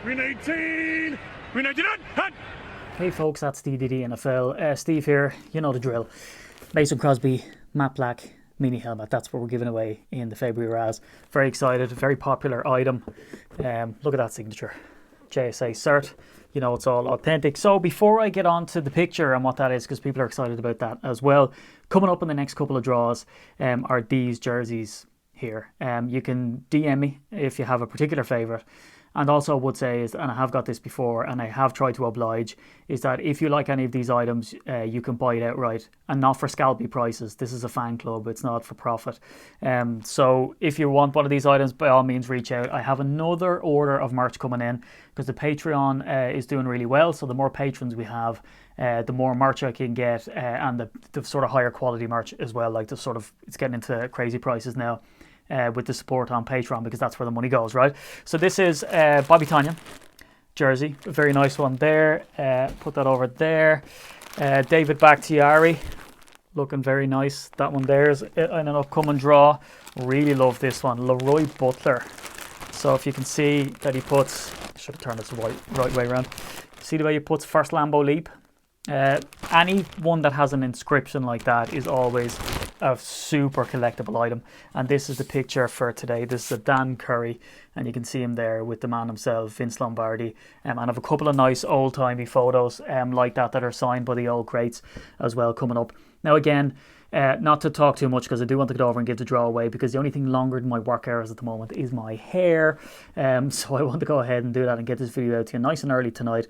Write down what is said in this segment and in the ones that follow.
Green 18! Green 19! Hut! Hey folks, that's DDD NFL. Steve here, you know the drill. Mason Crosby, matte black mini helmet. That's what we're giving away in the February Razz. Very excited, very popular item. Look at that signature. JSA cert. You know it's all authentic. So before I get on to the picture and what that is, because people are excited about that as well, coming up in the next couple of draws are these jerseys here. You can DM me if you have a particular favourite. And also I would say is, and I have got this before and I have tried to oblige, is that if you like any of these items, you can buy it outright and not for scalpy prices. This is a fan club, it's not for profit. So if you want one of these items, by all means reach out. I have another order of merch coming in because the Patreon is doing really well. So the more patrons we have, the more merch I can get and the sort of higher quality merch as well. Like the sort of, it's getting into crazy prices now. With the support on Patreon, because that's where the money goes, right? So this is Bobby Tonyan jersey, a very nice one there. Put that over there. David Bakhtiari, looking very nice. That one there's an upcoming draw. Really love this one, Leroy Butler. So if you can see that he puts, I should have turned this right way around. See the way he puts first Lambeau leap. Any one that has an inscription like that is always a super collectible item, and this is the picture for today. This is a Dan Currie, and you can see him there with the man himself, Vince Lombardi, and I have a couple of nice old-timey photos like that are signed by the old greats as well coming up. Now again, not to talk too much because I do want to get over and give the draw away, because the only thing longer than my work hours at the moment is my hair, so I want to go ahead and do that and get this video out to you nice and early tonight.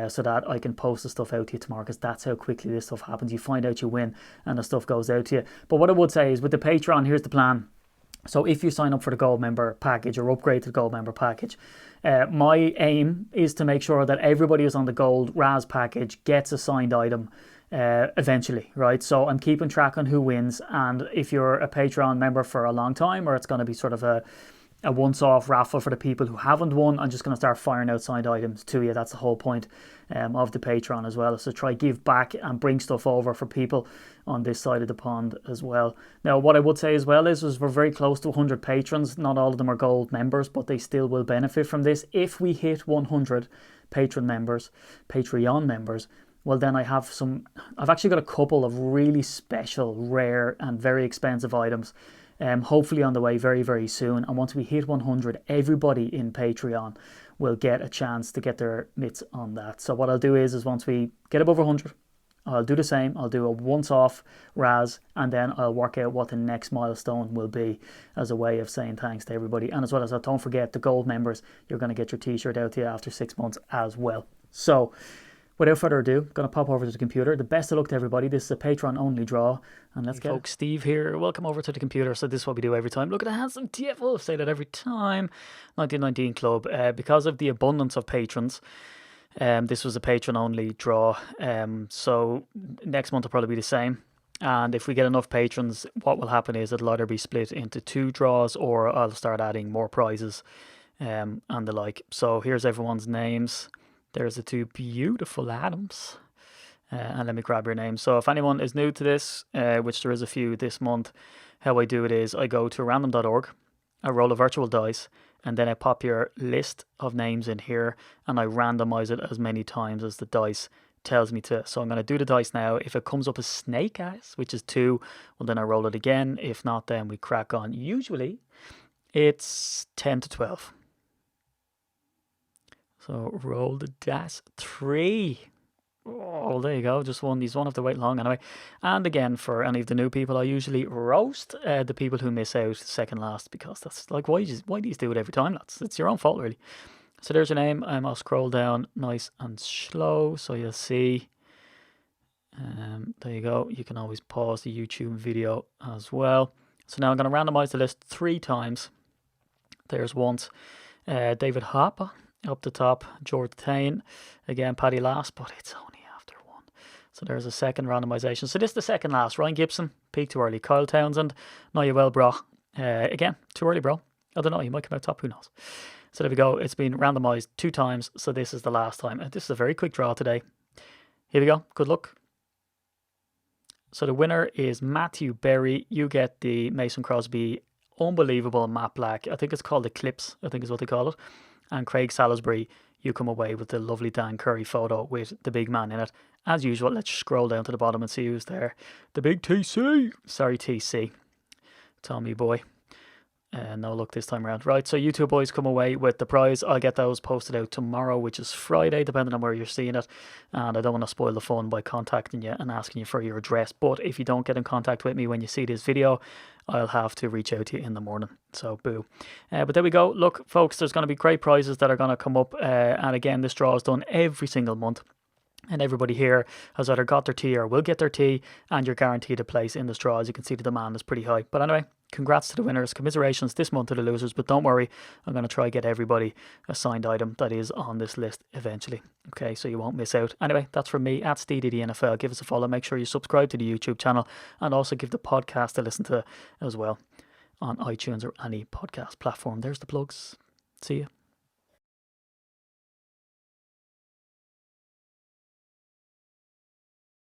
So that I can post the stuff out to you tomorrow, because that's how quickly this stuff happens. You find out you win and the stuff goes out to you. But what I would say is with the Patreon, here's the plan. So if you sign up for the gold member package or upgrade to the gold member package, my aim is to make sure that everybody who's on the gold Razz package gets a signed item eventually, right? So I'm keeping track on who wins, and if you're a Patreon member for a long time, or it's going to be sort of a once-off raffle for the people who haven't won, I'm just going to start firing out signed items to you. That's the whole point of the Patreon as well. So try give back and bring stuff over for people on this side of the pond as well. Now, what I would say as well is we're very close to 100 patrons. Not all of them are gold members, but they still will benefit from this. If we hit 100 Patreon members, well then I've actually got a couple of really special, rare and very expensive items hopefully on the way very, very soon. And once we hit 100, everybody in Patreon will get a chance to get their mitts on that. So what I'll do is once we get above 100, I'll do the same. I'll do a once-off Razz, and then I'll work out what the next milestone will be as a way of saying thanks to everybody. And as well as that, don't forget the gold members, you're going to get your t-shirt out to you after 6 months as well. So without further ado, I'm going to pop over to the computer. The best of luck to everybody. This is a Patreon only draw. And let's get folks, Steve here. Welcome over to the computer. So this is what we do every time. Look at the handsome TFO. Say that every time. 1919 Club. Because of the abundance of patrons, this was a patron only draw. So next month will probably be the same. And if we get enough patrons, what will happen is it'll either be split into 2 draws, or I'll start adding more prizes and the like. So here's everyone's names. There's the 2 beautiful Adams. And let me grab your name. So if anyone is new to this, which there is a few this month, how I do it is I go to random.org, I roll a virtual dice, and then I pop your list of names in here, and I randomize it as many times as the dice tells me to. So I'm going to do the dice now. If it comes up as snake eyes, which is 2, well then I roll it again. If not, then we crack on. Usually it's 10 to 12. So roll the dice. 3. Oh, there you go. Just one. These won't have to wait long anyway. And again, for any of the new people, I usually roast the people who miss out second last, because that's like, why do you do it every time? It's your own fault, really. So there's your name. I'll scroll down nice and slow, so you'll see. There you go. You can always pause the YouTube video as well. So now I'm going to randomize the list 3 times. There's once David Harper up the top, George Tain, again Paddy last, but it's only after 1. So there's a second randomization. So this is the second last. Ryan Gibson, peak too early. Kyle Townsend, know you well, bro. Again, too early, bro. I don't know, he might come out top, who knows. So there we go. It's been randomized 2 times, so this is the last time. This is a very quick draw today. Here we go. Good luck. So the winner is Matthew Berry. You get the Mason Crosby unbelievable matte black. I think it's called Eclipse, I think is what they call it. And Craig Salisbury, you come away with the lovely Dan Currie photo with the big man in it. As usual, let's scroll down to the bottom and see who's there. The big TC. Sorry, TC. Tommy boy. No luck this time around. Right, so you two boys come away with the prize. I'll get those posted out tomorrow, which is Friday, depending on where you're seeing it. And I don't want to spoil the fun by contacting you and asking you for your address. But if you don't get in contact with me when you see this video, I'll have to reach out to you in the morning. So, boo. But there we go. Look, folks, there's going to be great prizes that are going to come up. And again, this draw is done every single month. And everybody here has either got their tea or will get their tea, and you're guaranteed a place in the straw. As you can see, the demand is pretty high. But anyway, congrats to the winners. Commiserations this month to the losers. But don't worry, I'm going to try get everybody a signed item that is on this list eventually. Okay, so you won't miss out. Anyway, that's from me at SteeDDNFL. Give us a follow. Make sure you subscribe to the YouTube channel, and also give the podcast a listen to as well on iTunes or any podcast platform. There's the plugs. See you.